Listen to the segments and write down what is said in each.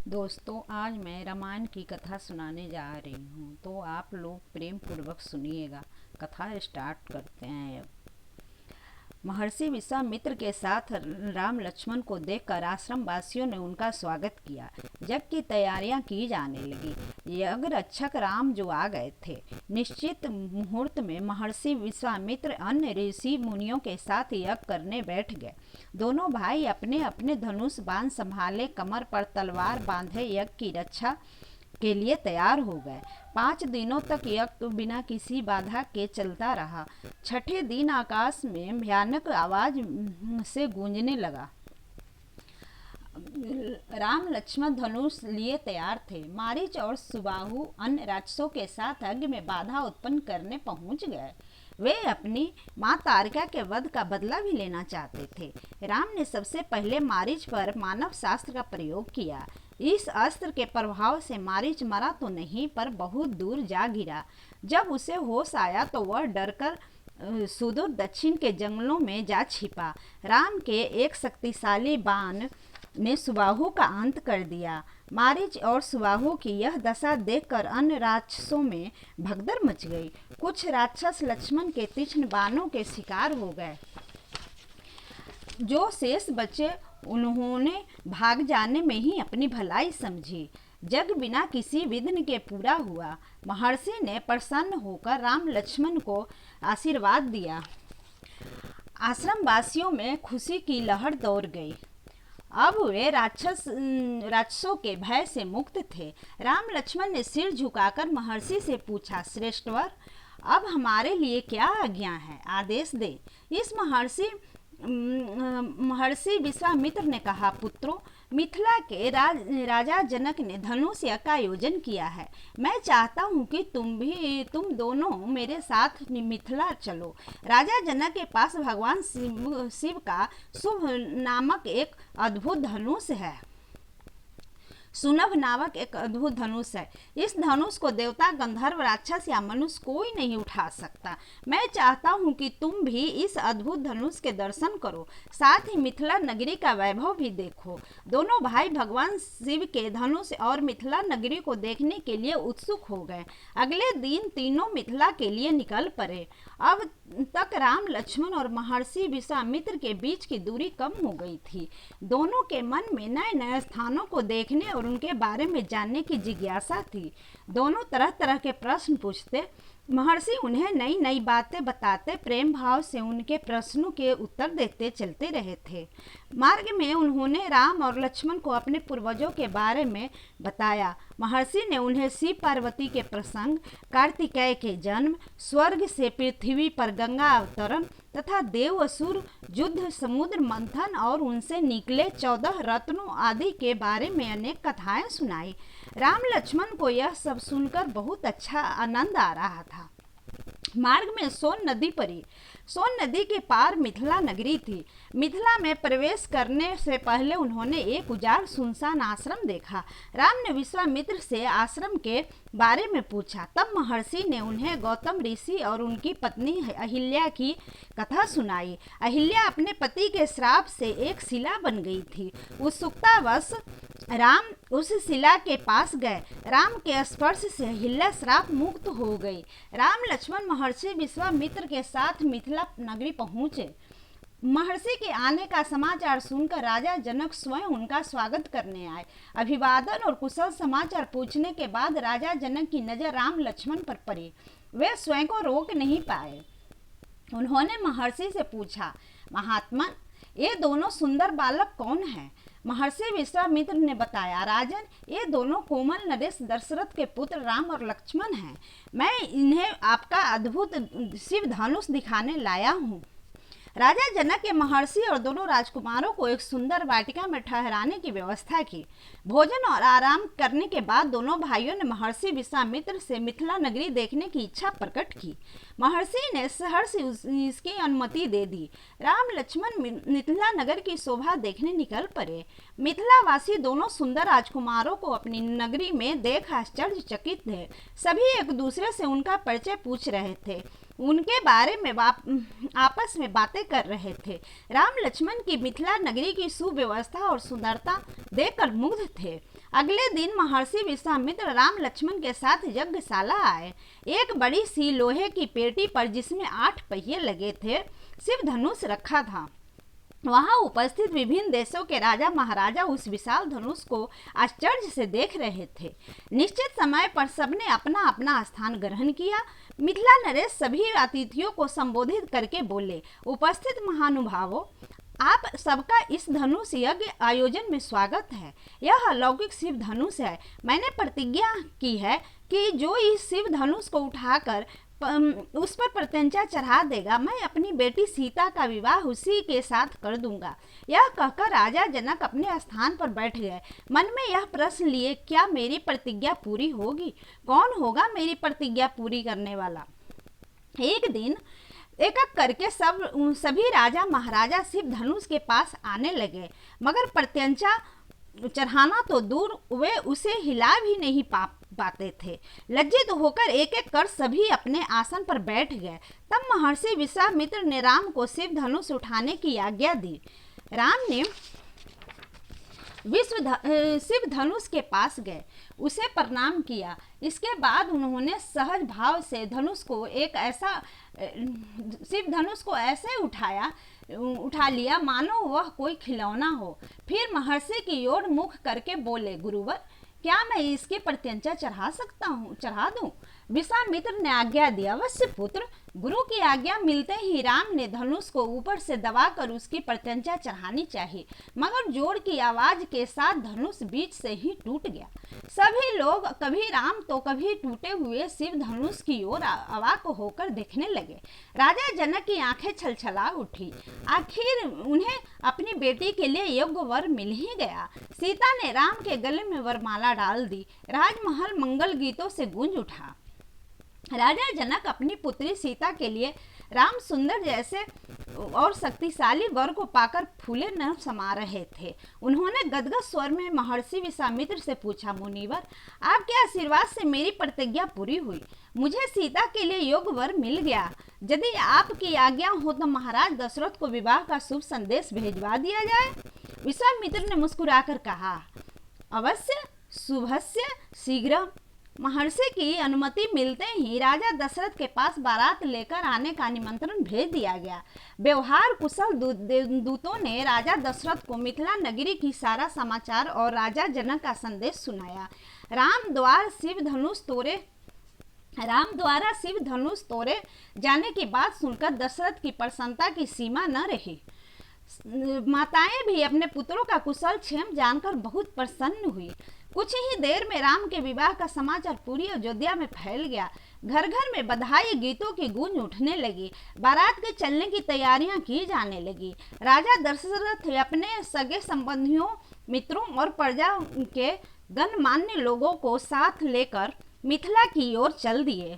दोस्तों, आज मैं रामायण की कथा सुनाने जा रही हूँ, तो आप लोग प्रेम पूर्वक सुनिएगा। कथा स्टार्ट करते हैं अब। महर्षि विश्वामित्र के साथ राम लक्ष्मण को देखकर आश्रम वासियों ने उनका स्वागत किया। जबकि तैयारियां की जाने लगी, यज्ञ रक्षक राम जो आ गए थे। निश्चित मुहूर्त में महर्षि विश्वामित्र अन्य ऋषि मुनियों के साथ यज्ञ करने बैठ गए। दोनों भाई अपने अपने धनुष बाण संभाले, कमर पर तलवार बांधे यज्ञ की रक्षा के लिए तैयार हो गए। 5 दिनों तक यज्ञ बिना किसी बाधा के चलता रहा। छठे दिन आकाश में भयानक आवाज से गूंजने लगा। राम लक्ष्मण धनुष लिए तैयार थे। मारीच और सुबाहु अन्य राक्षसों के साथ यज्ञ में बाधा उत्पन्न करने पहुंच गए। वे अपनी मां तारिका के वध का बदला भी लेना चाहते थे। राम ने सबसे पहले मारीच पर मानव शास्त्र का प्रयोग किया। इस अस्त्र के प्रभाव से मारीच मरा तो नहीं, पर बहुत दूर जा गिरा। जब उसे होश आया तो वह डरकर सुदूर दक्षिण के जंगलों में जा छिपा। राम के एक शक्तिशाली बाण ने सुबाहु का अंत कर दिया। मारीच और सुबाहु की यह दशा देखकर अन्य राक्षसों में भगदड़ मच गई। कुछ राक्षस लक्ष्मण के तीक्ष्ण बाणों के शिकार हो गए। जो शेष बचे उन्होंने भाग जाने में ही अपनी भलाई समझी। जग बिना किसी विघ्न के पूरा हुआ। महर्षि ने प्रसन्न होकर राम लक्ष्मण को आशीर्वाद दिया। आश्रम वासियों में खुशी की लहर दौड़ गई। अब वे राक्षसों के भय से मुक्त थे। राम लक्ष्मण ने सिर झुकाकर महर्षि से पूछा, श्रेष्ठवर, अब हमारे लिए क्या आज्ञा है? आदेश दे। इस महर्षि विश्वामित्र ने कहा, पुत्रों, मिथिला के राजा जनक ने धनुष यज्ञ का आयोजन किया है। मैं चाहता हूँ कि तुम दोनों मेरे साथ मिथिला चलो। राजा जनक के पास भगवान शिव का शुभ नामक एक अद्भुत धनुष है। सुनभ नामक एक अद्भुत धनुष है। इस धनुष को देवता, गंधर्व, राक्षस या मनुष्य कोई नहीं उठा सकता। मैं चाहता हूँ कि तुम भी इस अद्भुत धनुष के दर्शन करो, साथ ही मिथिला नगरी का वैभव भी देखो। दोनों भाई भगवान शिव के धनुष और मिथिला नगरी को देखने के लिए उत्सुक हो गए। अगले दिन तीनों मिथिला के लिए निकल पड़े। अब तक राम लक्ष्मण और महर्षि विश्वामित्र के बीच की दूरी कम हो गई थी। दोनों के मन में नए नए स्थानों को देखने और उनके बारे में जानने की जिज्ञासा थी। दोनों तरह तरह के प्रश्न पूछते। महर्षि उन्हें नई नई बातें बताते, प्रेम भाव से उनके प्रश्नों के उत्तर देते चलते रहे थे। मार्ग में उन्होंने राम और लक्ष्मण को अपने पूर्वजों के बारे में बताया। महर्षि ने उन्हें शिव पार्वती के प्रसंग, कार्तिकेय के जन्म, स्वर्ग से पृथ्वी पर गंगा अवतरण तथा देव असुर युद्ध, समुद्र मंथन और उनसे निकले 14 रत्नों आदि के बारे में अनेक कथाएं सुनाई। राम लक्ष्मण को यह सब सुनकर बहुत अच्छा आनंद आ रहा था। मार्ग में सोन नदी पड़ी। सोन नदी के पार मिथिला नगरी थी। मिथिला में प्रवेश करने से पहले उन्होंने एक उजाड़ सुनसान आश्रम देखा। राम ने विश्वामित्र से आश्रम के बारे में पूछा। तब महर्षि ने उन्हें गौतम ऋषि और उनकी पत्नी अहिल्या की कथा सुनाई। अहिल्या अपने पति के श्राप से एक शिला बन गई थी। उत्सुकतावश राम उस शिला के पास गए। राम के स्पर्श से अहिल्या श्राप मुक्त हो गई। राम लक्ष्मण महर्षि विश्वामित्र के साथ मिथिला नगरी पहुंचे। महर्षि के आने का समाचार सुनकर राजा जनक स्वयं उनका स्वागत करने आए। अभिवादन और कुशल समाचार पूछने के बाद राजा जनक की नजर राम लक्ष्मण पर पड़ी। वे स्वयं को रोक नहीं पाए। उन्होंने महर्षि से पूछा, महात्मन, ये दोनों सुंदर बालक कौन हैं? महर्षि विश्वामित्र ने बताया, राजन, ये दोनों कोमल नरेश दशरथ के पुत्र राम और लक्ष्मण हैं। मैं इन्हें आपका अद्भुत शिव धनुष दिखाने लाया हूँ। राजा जनक के महर्षि और दोनों राजकुमारों को एक सुंदर वाटिका में ठहराने की व्यवस्था की। भोजन और आराम करने के बाद दोनों भाइयों ने महर्षि विश्वामित्र से मिथिला नगरी देखने की इच्छा प्रकट की। महर्षि ने सहर्ष इसकी अनुमति दे दी। राम लक्ष्मण मिथिला नगर की शोभा देखने निकल पड़े। मिथिलावासी दोनों सुंदर राजकुमारों को अपनी नगरी में देख आश्चर्यचकित थे। सभी एक दूसरे से उनका परिचय पूछ रहे थे, उनके बारे में आपस में बातें कर रहे थे। राम लक्ष्मण की मिथिला नगरी की सुव्यवस्था और सुंदरता देखकर मुग्ध थे। अगले दिन महर्षि विश्वामित्र राम लक्ष्मण के साथ यज्ञशाला आए। एक बड़ी सी लोहे की पेटी पर, जिसमें 8 पहिए लगे थे, शिव धनुष रखा था। वहां उपस्थित विभिन्न देशों के राजा महाराजा उस विशाल धनुष को आश्चर्य से देख रहे थे। निश्चित समय पर सबने अपना अपना स्थान ग्रहण किया। मिथिला नरेश सभी अतिथियों को संबोधित करके बोले, उपस्थित महानुभावों, आप सबका इस धनुष यज्ञ आयोजन में स्वागत है। यह अलौकिक शिव धनुष है। मैंने प्रतिज्ञा की है कि जो इस शिव धनुष को उठाकर उस पर प्रत्यंचा चढ़ा देगा, मैं अपनी बेटी सीता का विवाह उसी के साथ कर दूंगा। यह कहकर राजा जनक अपने स्थान पर बैठ गए। मन में यह प्रश्न लिए, क्या मेरी प्रतिज्ञा पूरी होगी? कौन होगा मेरी प्रतिज्ञा पूरी करने वाला? एक दिन एक एक करके सभी राजा महाराजा शिव धनुष के पास आने लगे, मगर प्रत्यंचा चढ़ाना तो दूर, वे उसे हिला भी नहीं पाते थे। लज्जित होकर एक एक कर सभी अपने आसन पर बैठ गए। तब महर्षि विश्वामित्र ने राम को शिव धनुष उठाने की आज्ञा दी। राम ने शिव धनुष के पास गए, उसे प्रणाम किया। इसके बाद उन्होंने सहज भाव से शिव धनुष को ऐसे उठा लिया मानो वह कोई खिलौना हो। फिर महर्षि की ओर मुख करके बोले, गुरुवर, क्या मैं इसकी प्रत्यंचा चढ़ा दूं? विश्वामित्र ने आज्ञा दी, अवश्य पुत्र। गुरु की आज्ञा मिलते ही राम ने धनुष को ऊपर से दबाकर उसकी प्रत्यंचा चढ़ानी चाहिए, मगर जोर की आवाज के साथ धनुष बीच से ही टूट गया। सभी लोग कभी राम तो कभी टूटे हुए शिव धनुष की ओर अवाक होकर देखने लगे। राजा जनक की आंखें छलछला उठी। आखिर उन्हें अपनी बेटी के लिए योग्य वर मिल ही गया। सीता ने राम के गले में वरमाला डाल दी। राजमहल मंगल गीतों से गूंज उठा। राजा जनक अपनी पुत्री सीता के लिए राम सुंदर जैसे और शक्तिशाली वर को पाकर फूले न समा रहे थे। उन्होंने गदगद स्वर में महर्षि विश्वामित्र से पूछा, मुनिवर, आपके आशीर्वाद से मेरी प्रतिज्ञा पूरी हुई। मुझे सीता के लिए योग्य वर मिल गया। यदि आपकी आज्ञा हो तो महाराज दशरथ को विवाह का शुभ संदेश भेजवा दिया जाए। विश्वामित्र ने मुस्कुराकर कहा, अवश्य, शुभस्य शीघ्र। महर्षि की अनुमति मिलते ही राजा दशरथ के पास बारात लेकर आने का निमंत्रण भेज दिया गया। व्यवहार कुशल दूतों ने राजा दशरथ को मिथिला नगरी की सारा समाचार और राजा जनक का संदेश सुनाया। राम द्वारा शिव धनुष तोड़े जाने की बात सुनकर दशरथ की प्रसन्नता की सीमा न रही। माताएं भी अपने पुत्रों का कुशल क्षेम जानकर बहुत प्रसन्न हुई। कुछ ही देर में राम के विवाह का समाचार पूरी अयोध्या में फैल गया। घर घर में बधाई गीतों की गूंज उठने लगी। बारात के चलने की तैयारियां की जाने लगी। राजा दशरथ अपने सगे संबंधियों, मित्रों और प्रजा के गणमान्य लोगों को साथ लेकर मिथिला की ओर चल दिए।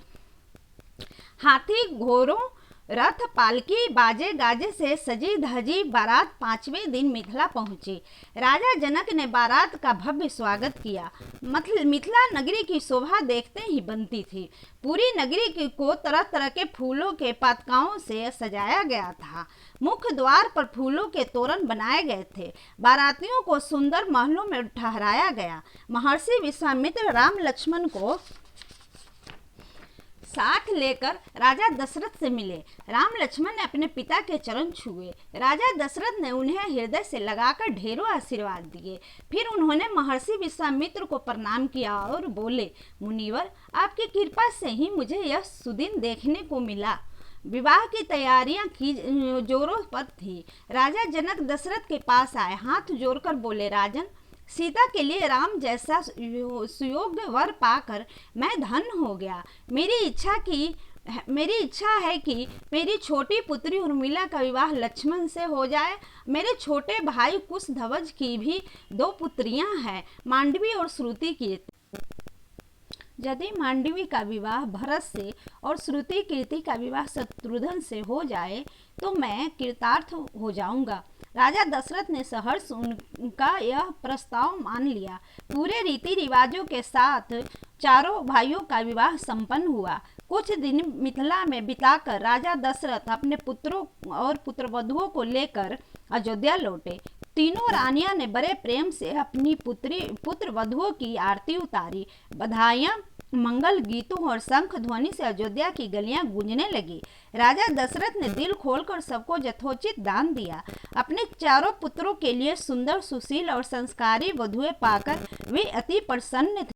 हाथी, घोड़ों, रथ, पालकी, बाजे गाजे से सजी धजी बारात 5वें दिन मिथिला पहुंची। राजा जनक ने बारात का भव्य स्वागत किया। मिथिला नगरी की शोभा देखते ही बनती थी। पूरी नगरी को तरह तरह के फूलों के पातकाओं से सजाया गया था। मुख्य द्वार पर फूलों के तोरण बनाए गए थे। बारातियों को सुंदर महलों में ठहराया गया। महर्षि विश्वामित्र राम लक्ष्मण को साथ लेकर राजा दशरथ से मिले। राम लक्ष्मण ने अपने पिता के चरण छुए। राजा दशरथ ने उन्हें हृदय से लगाकर ढेरों आशीर्वाद दिए। फिर उन्होंने महर्षि विश्वामित्र को प्रणाम किया और बोले, मुनिवर, आपकी कृपा से ही मुझे यह सुदिन देखने को मिला। विवाह की तैयारियां की जोरों पर थी। राजा जनक दशरथ के पास आए, हाथ जोड़कर बोले, राजन, सीता के लिए राम जैसा सुयोग्य वर पाकर मैं धन्य हो गया। मेरी इच्छा है कि मेरी छोटी पुत्री उर्मिला का विवाह लक्ष्मण से हो जाए। मेरे छोटे भाई कुशध्वज की भी 2 पुत्रियां हैं, मांडवी और श्रुति की। यदि मांडवी का विवाह भरत से और श्रुति कीर्ति का विवाह शत्रुघ्न से हो जाए तो मैं कृतार्थ हो जाऊंगा। राजा दशरथ ने सहर्ष उनका यह प्रस्ताव मान लिया। पूरे रीति रिवाजों के साथ चारों भाइयों का विवाह संपन्न हुआ। कुछ दिन मिथिला में बिताकर राजा दशरथ अपने पुत्रों और पुत्रवधुओं को लेकर अयोध्या लौटे। तीनों रानियां ने बड़े प्रेम से अपनी पुत्र वधुओं की आरती उतारी। बधाइयां, मंगल गीतों और शंख ध्वनि से अयोध्या की गलियां गूंजने लगी। राजा दशरथ ने दिल खोलकर सबको यथोचित दान दिया। अपने चारों पुत्रों के लिए सुंदर, सुशील और संस्कारी वधुएं पाकर वे अति प्रसन्न थे।